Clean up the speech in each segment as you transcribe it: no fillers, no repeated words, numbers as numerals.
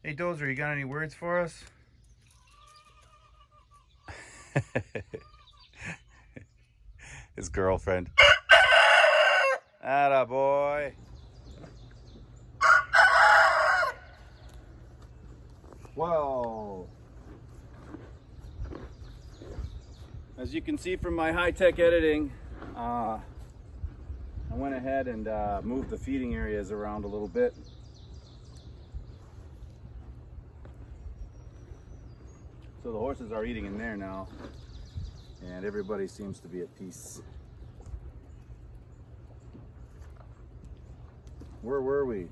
Hey Dozer, you got any words for us? His girlfriend. Atta boy. Whoa. As you can see from my high-tech editing, I went ahead and moved the feeding areas around a little bit. So the horses are eating in there now, and everybody seems to be at peace. Where were we?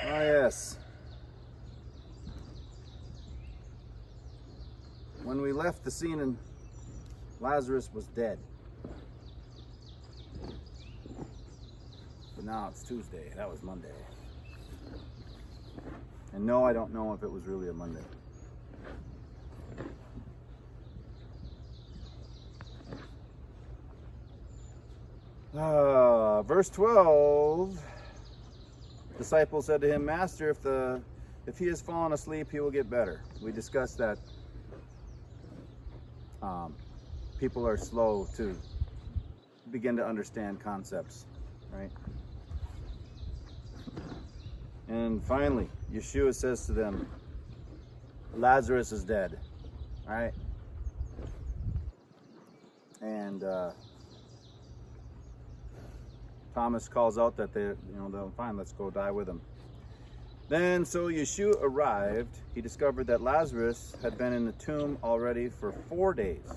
Oh yes. When we left the scene, and Lazarus was dead. But now it's Tuesday. That was Monday. And no, I don't know if it was really a Monday. Verse 12, disciple said to him, Master, if he has fallen asleep, he will get better. We discussed that people are slow to begin to understand concepts, right? And finally, Yeshua says to them, Lazarus is dead, all right? And Thomas calls out that they're fine, let's go die with him. Then, so Yeshua arrived, he discovered that Lazarus had been in the tomb already for 4 days.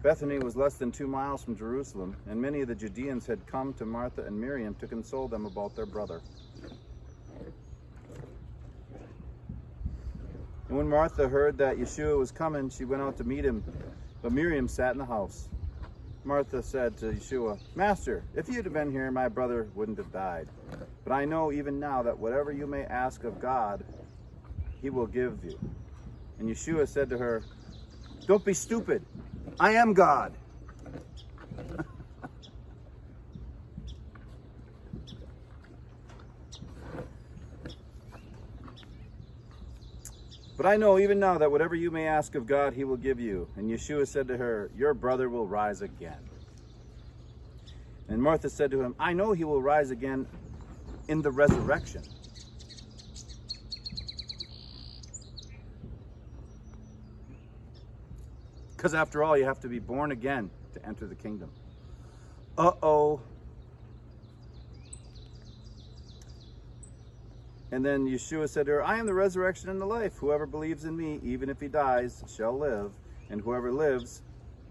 Bethany was less than 2 miles from Jerusalem, and many of the Judeans had come to Martha and Miriam to console them about their brother. And when Martha heard that Yeshua was coming, she went out to meet him, but Miriam sat in the house. Martha said to Yeshua, Master, if you had been here, my brother wouldn't have died. But I know even now that whatever you may ask of God, he will give you. And Yeshua said to her, Don't be stupid. I am God. But I know even now that whatever you may ask of God, he will give you. And Yeshua said to her, Your brother will rise again. And Martha said to him, I know he will rise again in the resurrection. Because after all, you have to be born again to enter the kingdom. Uh-oh. And then Yeshua said to her, I am the resurrection and the life. Whoever believes in me, even if he dies, shall live. And whoever lives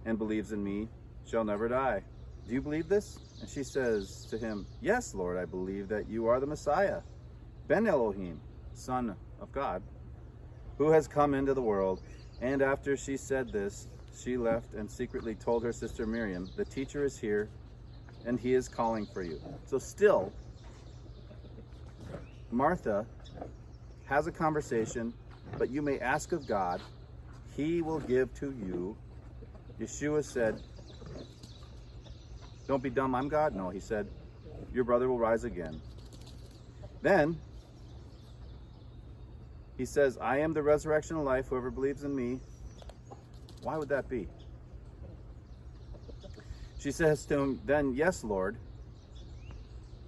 and believes in me shall never die. Do you believe this? And she says to him, Yes, Lord, I believe that you are the Messiah, Ben Elohim, Son of God, who has come into the world. And after she said this, she left and secretly told her sister Miriam, The teacher is here, and he is calling for you. So still, Martha has a conversation, but you may ask of God, he will give to you. Yeshua said, Don't be dumb, I'm God. No, he said, your brother will rise again. Then he says, I am the resurrection and life. Whoever believes in me. Why would that be? She says to him, then yes, Lord.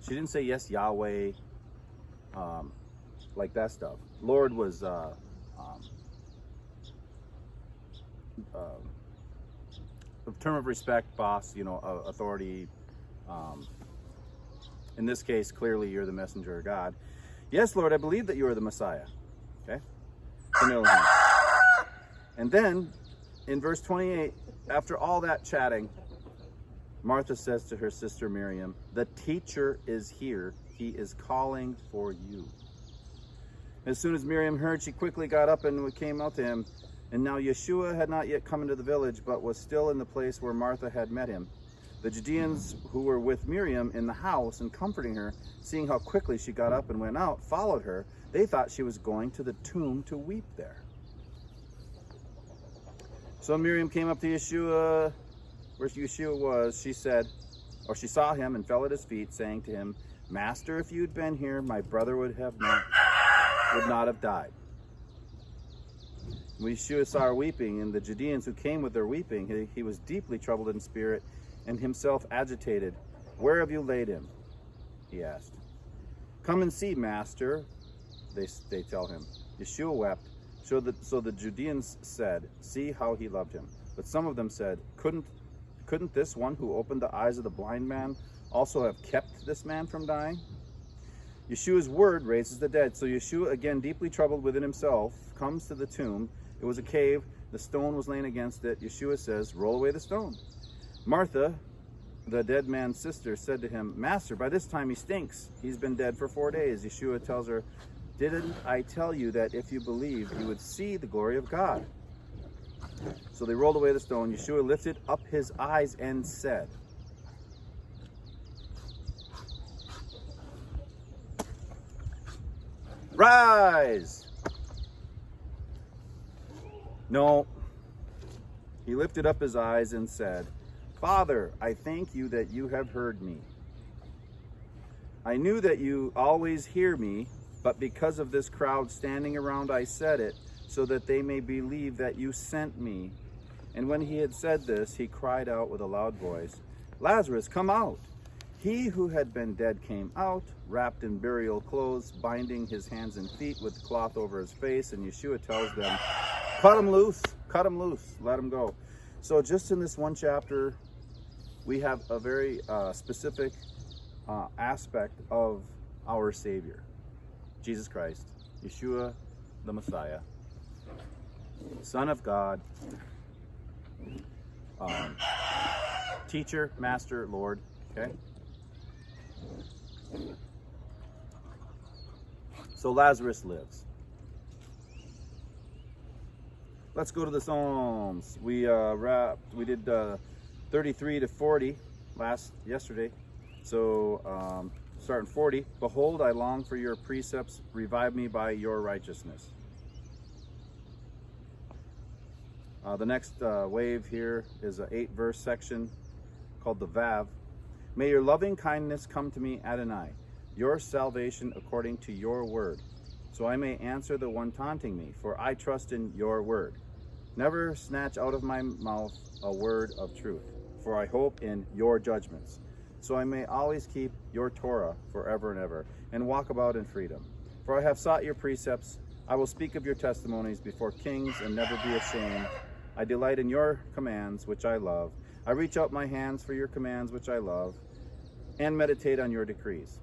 She didn't say yes, Yahweh, like that stuff. Lord was a term of respect, boss, authority. In this case, clearly you're the messenger of God. Yes, Lord, I believe that you are the Messiah. Okay? And then, in verse 28, after all that chatting, Martha says to her sister Miriam, the teacher is here. He is calling for you. As soon as Miriam heard, she quickly got up and came out to him. And now Yeshua had not yet come into the village, but was still in the place where Martha had met him. The Judeans who were with Miriam in the house and comforting her, seeing how quickly she got up and went out, followed her. They thought she was going to the tomb to weep there. So Miriam came up to Yeshua, where Yeshua was. She saw him and fell at his feet, saying to him, Master, if you'd been here, my brother would have not would not have died. When Yeshua saw her weeping, and the Judeans who came with her weeping, he was deeply troubled in spirit and himself agitated. "Where have you laid him?" he asked. "Come and see, Master," they tell him. Yeshua wept. So the Judeans said, "See how he loved him." But some of them said, Couldn't this one who opened the eyes of the blind man also have kept this man from dying? Yeshua's word raises the dead. So Yeshua, again deeply troubled within himself, comes to the tomb. It was a cave. The stone was laying against it. Yeshua says, "Roll away the stone." Martha, the dead man's sister, said to him, "Master, by this time he stinks. He's been dead for 4 days." Yeshua tells her, "Didn't I tell you that if you believed, you would see the glory of God?" So they rolled away the stone. Yeshua lifted up his eyes and said, "Rise!" No. He lifted up his eyes and said, "Father, I thank you that you have heard me. I knew that you always hear me, but because of this crowd standing around, I said it, so that they may believe that you sent me." And when he had said this, he cried out with a loud voice, "Lazarus, come out!" He who had been dead came out, wrapped in burial clothes, binding his hands and feet with cloth over his face. And Yeshua tells them, cut him loose, let him go." So just in this one chapter, we have a very specific aspect of our Savior, Jesus Christ, Yeshua the Messiah, Son of God, teacher, master, Lord, okay? So Lazarus lives. Let's go to the Psalms. We did 33 to 40 yesterday. So starting 40, "Behold, I long for your precepts, revive me by your righteousness." The next wave here is an 8-verse section called the Vav. "May your loving kindness come to me, Adonai, your salvation according to your word, so I may answer the one taunting me, for I trust in your word. Never snatch out of my mouth a word of truth, for I hope in your judgments, so I may always keep your Torah forever and ever, and walk about in freedom. For I have sought your precepts. I will speak of your testimonies before kings and never be ashamed. I delight in your commands, which I love. I reach out my hands for your commands, which I love, and meditate on your decrees."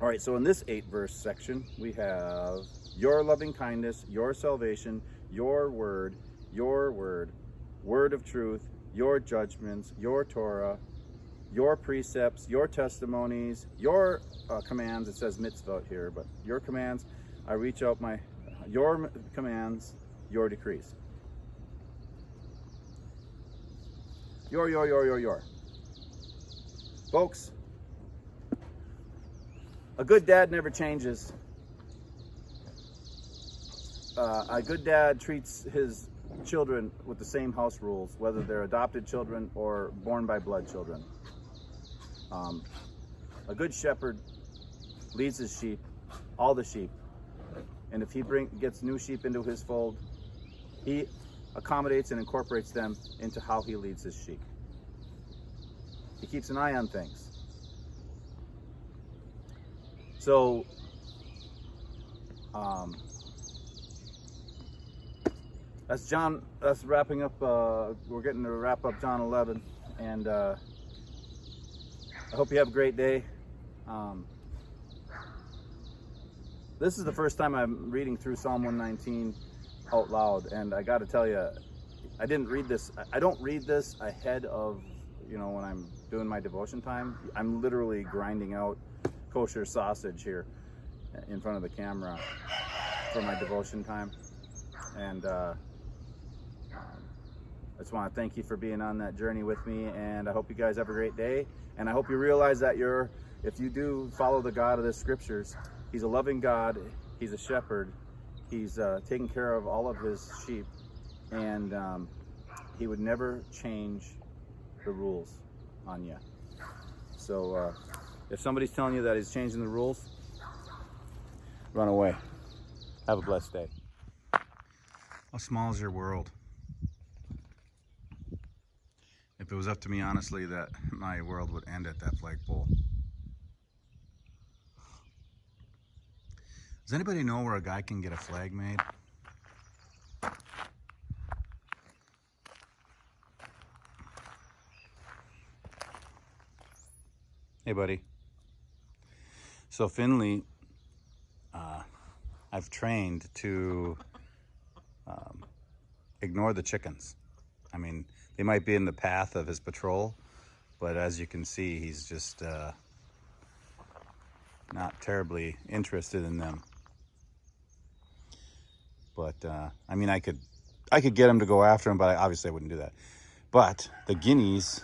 All right, so in this 8-verse section, we have your loving kindness, your salvation, your word, word of truth, your judgments, your Torah, your precepts, your testimonies, your commands. It says mitzvot here, but your commands. I reach out your commands, your decrees. Your. Folks, a good dad never changes. A good dad treats his children with the same house rules, whether they're adopted children or born by blood children. A good shepherd leads his sheep, all the sheep, and if he gets new sheep into his fold, he accommodates and incorporates them into how he leads his sheep. He keeps an eye on things. So, that's wrapping up, we're getting to wrap up John 11, and I hope you have a great day. This is the first time I'm reading through Psalm 119 out loud, and I got to tell you, I don't read this ahead of, when I'm doing my devotion time. I'm literally grinding out kosher sausage here in front of the camera for my devotion time, and I just want to thank you for being on that journey with me, and I hope you guys have a great day, and I hope you realize that if you do follow the God of the scriptures, he's a loving God, he's a shepherd, he's taking care of all of his sheep, and he would never change the rules on you. So if somebody's telling you that he's changing the rules, run away. Have a blessed day. How small is your world? If it was up to me, honestly, that my world would end at that flagpole. Does anybody know where a guy can get a flag made? Hey, buddy. So Finley, I've trained to ignore the chickens. I mean, they might be in the path of his patrol, but as you can see, he's just not terribly interested in them. But I mean, I could get him to go after him, but obviously I wouldn't do that. But the guineas,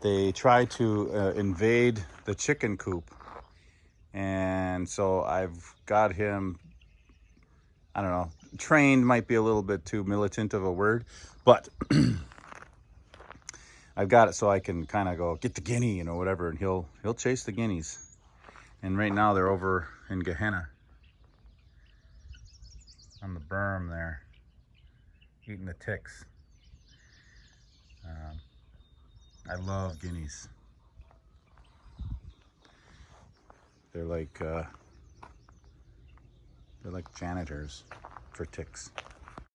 they try to invade the chicken coop, and so I've got him, I don't know, trained might be a little bit too militant of a word, but I've got it so I can kind of go, get the guinea, you know, whatever, and he'll chase the guineas. And right now they're over in Gehenna on the berm there, eating the ticks. I love guineas. They're like janitors for ticks.